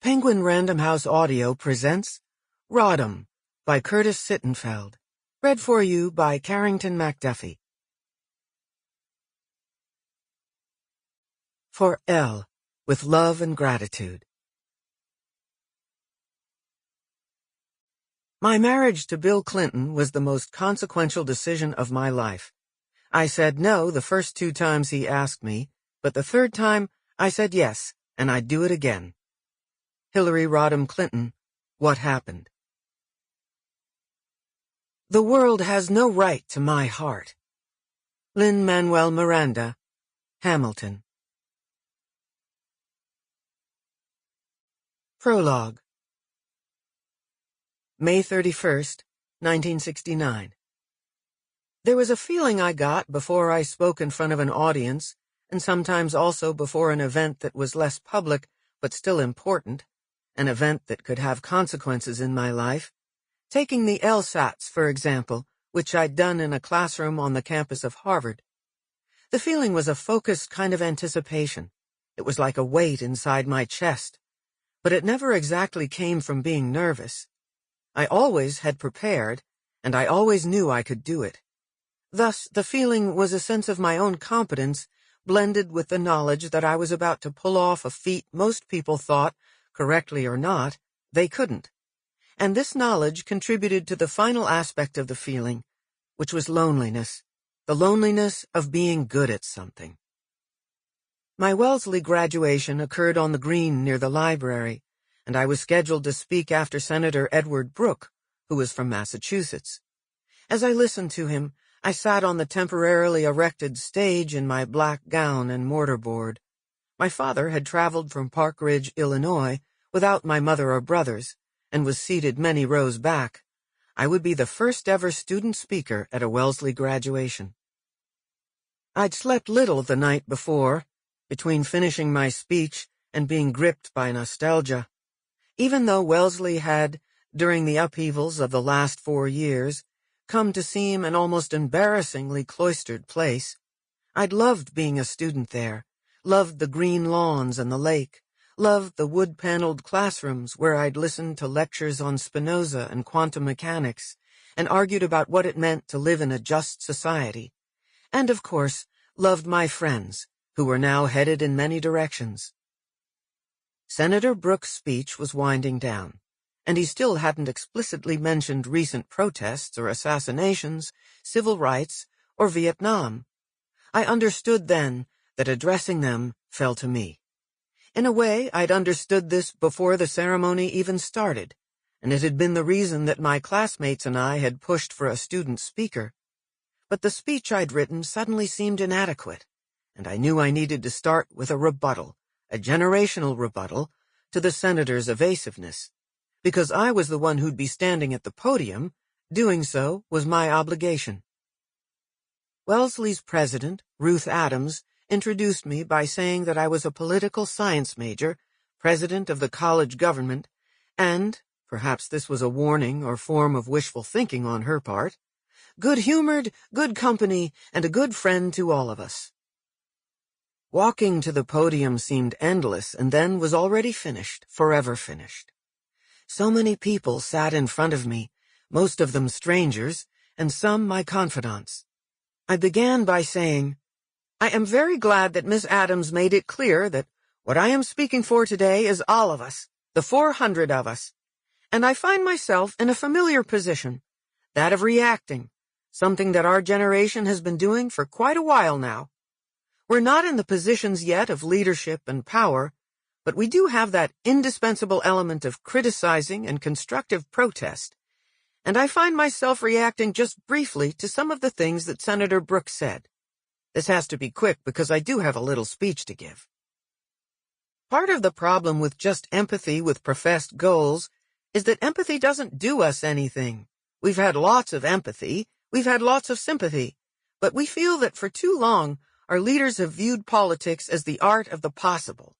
Penguin Random House Audio presents Rodham by Curtis Sittenfeld, read for you by Carrington Macduffie. For L, with love and gratitude. My marriage to Bill Clinton was the most consequential decision of my life. I said no the first 2 times he asked me, but the 3rd time I said yes, and I'd do it again. Hillary Rodham Clinton, What Happened? The world has no right to my heart. Lin-Manuel Miranda, Hamilton. Prologue. May 31st, 1969. There was a feeling I got before I spoke in front of an audience, and sometimes also before an event that was less public but still important, an event that could have consequences in my life. Taking the LSATs, for example, which I'd done in a classroom on the campus of Harvard. The feeling was a focused kind of anticipation. It was like a weight inside my chest. But it never exactly came from being nervous. I always had prepared, and I always knew I could do it. Thus, the feeling was a sense of my own competence, blended with the knowledge that I was about to pull off a feat most people thought, correctly or not, they couldn't. And this knowledge contributed to the final aspect of the feeling, which was loneliness, the loneliness of being good at something. My Wellesley graduation occurred on the green near the library, and I was scheduled to speak after Senator Edward Brooke, who was from Massachusetts. As I listened to him, I sat on the temporarily erected stage in my black gown and mortarboard. My father had traveled from Park Ridge, Illinois, without my mother or brothers, and was seated many rows back. I would be the first ever student speaker at a Wellesley graduation. I'd slept little the night before, between finishing my speech and being gripped by nostalgia. Even though Wellesley had, during the upheavals of the last 4 years, come to seem an almost embarrassingly cloistered place, I'd loved being a student there, loved the green lawns and the lake, loved the wood-paneled classrooms where I'd listened to lectures on Spinoza and quantum mechanics, and argued about what it meant to live in a just society, and, of course, loved my friends, who were now headed in many directions. Senator Brooke's speech was winding down, and he still hadn't explicitly mentioned recent protests or assassinations, civil rights, or Vietnam. I understood then that addressing them fell to me. In a way, I'd understood this before the ceremony even started, and it had been the reason that my classmates and I had pushed for a student speaker. But the speech I'd written suddenly seemed inadequate, and I knew I needed to start with a rebuttal, a generational rebuttal, to the senator's evasiveness. Because I was the one who'd be standing at the podium, doing so was my obligation. Wellesley's president, Ruth Adams, introduced me by saying that I was a political science major, president of the college government, and, perhaps this was a warning or form of wishful thinking on her part, good-humored, good company, and a good friend to all of us. Walking to the podium seemed endless and then was already finished, forever finished. So many people sat in front of me, most of them strangers, and some my confidants. I began by saying, I am very glad that Miss Adams made it clear that what I am speaking for today is all of us, the 400 of us, and I find myself in a familiar position, that of reacting, something that our generation has been doing for quite a while now. We're not in the positions yet of leadership and power, but we do have that indispensable element of criticizing and constructive protest, and I find myself reacting just briefly to some of the things that Senator Brooke said. This has to be quick because I do have a little speech to give. Part of the problem with just empathy with professed goals is that empathy doesn't do us anything. We've had lots of empathy, we've had lots of sympathy, but we feel that for too long our leaders have viewed politics as the art of the possible.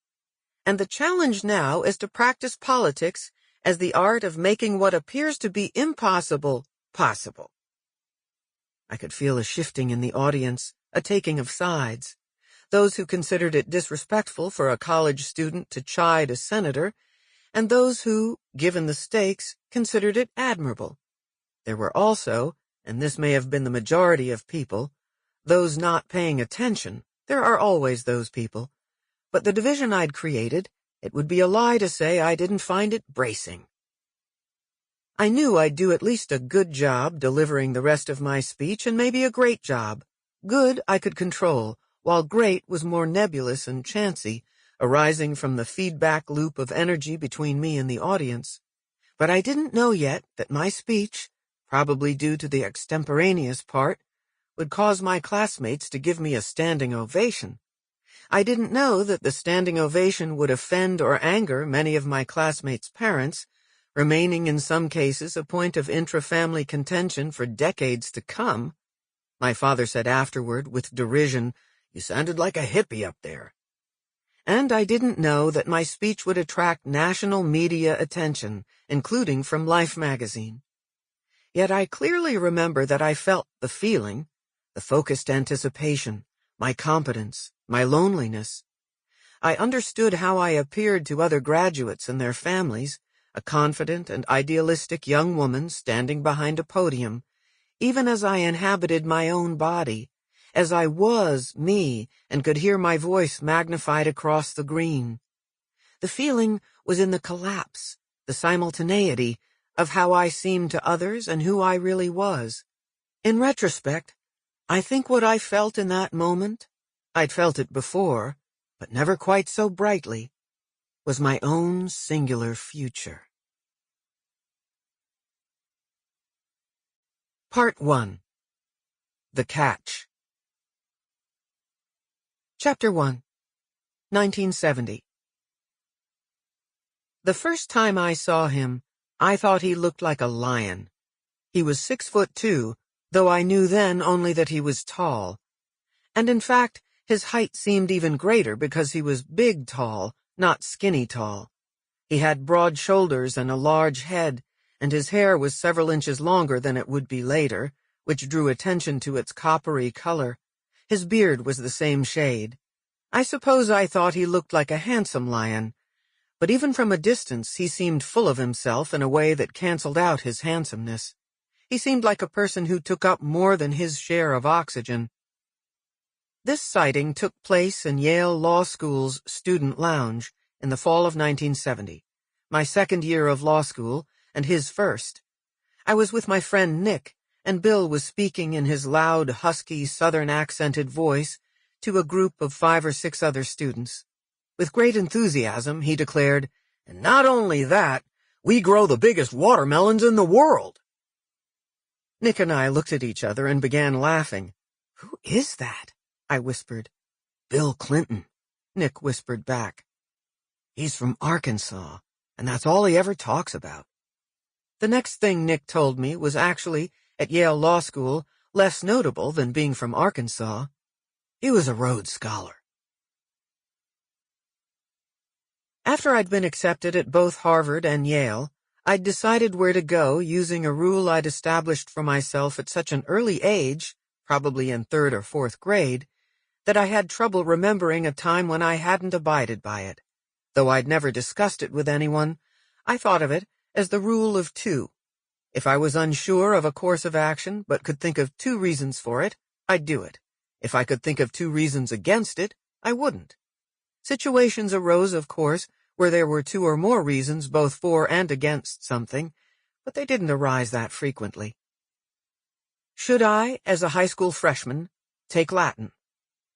And the challenge now is to practice politics as the art of making what appears to be impossible possible. I could feel a shifting in the audience, a taking of sides. Those who considered it disrespectful for a college student to chide a senator, and those who, given the stakes, considered it admirable. There were also, and this may have been the majority of people, those not paying attention. There are always those people. But the division I'd created, it would be a lie to say I didn't find it bracing. I knew I'd do at least a good job delivering the rest of my speech, and maybe a great job. Good I could control, while great was more nebulous and chancy, arising from the feedback loop of energy between me and the audience. But I didn't know yet that my speech, probably due to the extemporaneous part, would cause my classmates to give me a standing ovation. I didn't know that the standing ovation would offend or anger many of my classmates' parents, remaining in some cases a point of intra-family contention for decades to come. My father said afterward, with derision, "You sounded like a hippie up there." And I didn't know that my speech would attract national media attention, including from Life magazine. Yet I clearly remember that I felt the feeling, the focused anticipation, my competence, my loneliness. I understood how I appeared to other graduates and their families, a confident and idealistic young woman standing behind a podium, even as I inhabited my own body, as I was me and could hear my voice magnified across the green. The feeling was in the collapse, the simultaneity, of how I seemed to others and who I really was. In retrospect, I think what I felt in that moment, I'd felt it before, but never quite so brightly, was my own singular future. Part 1. The Catch. Chapter 1. 1970. The first time I saw him, I thought he looked like a lion. He was 6'2", though I knew then only that he was tall. And in fact, his height seemed even greater because he was big tall, not skinny tall. He had broad shoulders and a large head, and his hair was several inches longer than it would be later, which drew attention to its coppery color. His beard was the same shade. I suppose I thought he looked like a handsome lion, but even from a distance he seemed full of himself in a way that canceled out his handsomeness. He seemed like a person who took up more than his share of oxygen. This sighting took place in Yale Law School's student lounge in the fall of 1970, my second year of law school and his first. I was with my friend Nick, and Bill was speaking in his loud, husky, southern-accented voice to a group of 5 or 6 other students. With great enthusiasm, he declared, "And not only that, we grow the biggest watermelons in the world." Nick and I looked at each other and began laughing. "Who is that?" I whispered. "Bill Clinton," Nick whispered back. "He's from Arkansas, and that's all he ever talks about." The next thing Nick told me was actually, at Yale Law School, less notable than being from Arkansas. He was a Rhodes Scholar. After I'd been accepted at both Harvard and Yale, I'd decided where to go using a rule I'd established for myself at such an early age, probably in 3rd or 4th grade, that I had trouble remembering a time when I hadn't abided by it. Though I'd never discussed it with anyone, I thought of it as the rule of 2. If I was unsure of a course of action but could think of 2 reasons for it, I'd do it. If I could think of 2 reasons against it, I wouldn't. Situations arose, of course, where there were 2 or more reasons both for and against something, but they didn't arise that frequently. Should I, as a high school freshman, take Latin?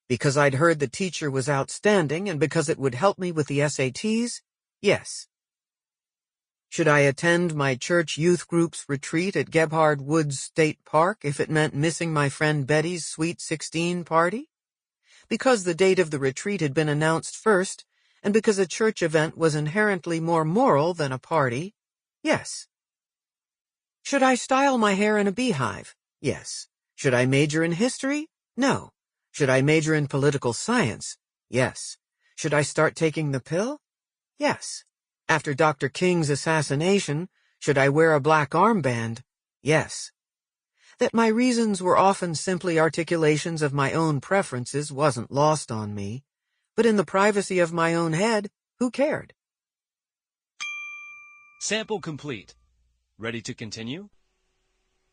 Because I'd heard the teacher was outstanding and because it would help me with the SATs? Yes. Should I attend my church youth group's retreat at Gebhard Woods State Park if it meant missing my friend Betty's Sweet 16 party? Because the date of the retreat had been announced first, and because a church event was inherently more moral than a party? Yes. Should I style my hair in a beehive? Yes. Should I major in history? No. Should I major in political science? Yes. Should I start taking the pill? Yes. After Dr. King's assassination, should I wear a black armband? Yes. That my reasons were often simply articulations of my own preferences wasn't lost on me, but in the privacy of my own head, who cared? Sample complete. Ready to continue?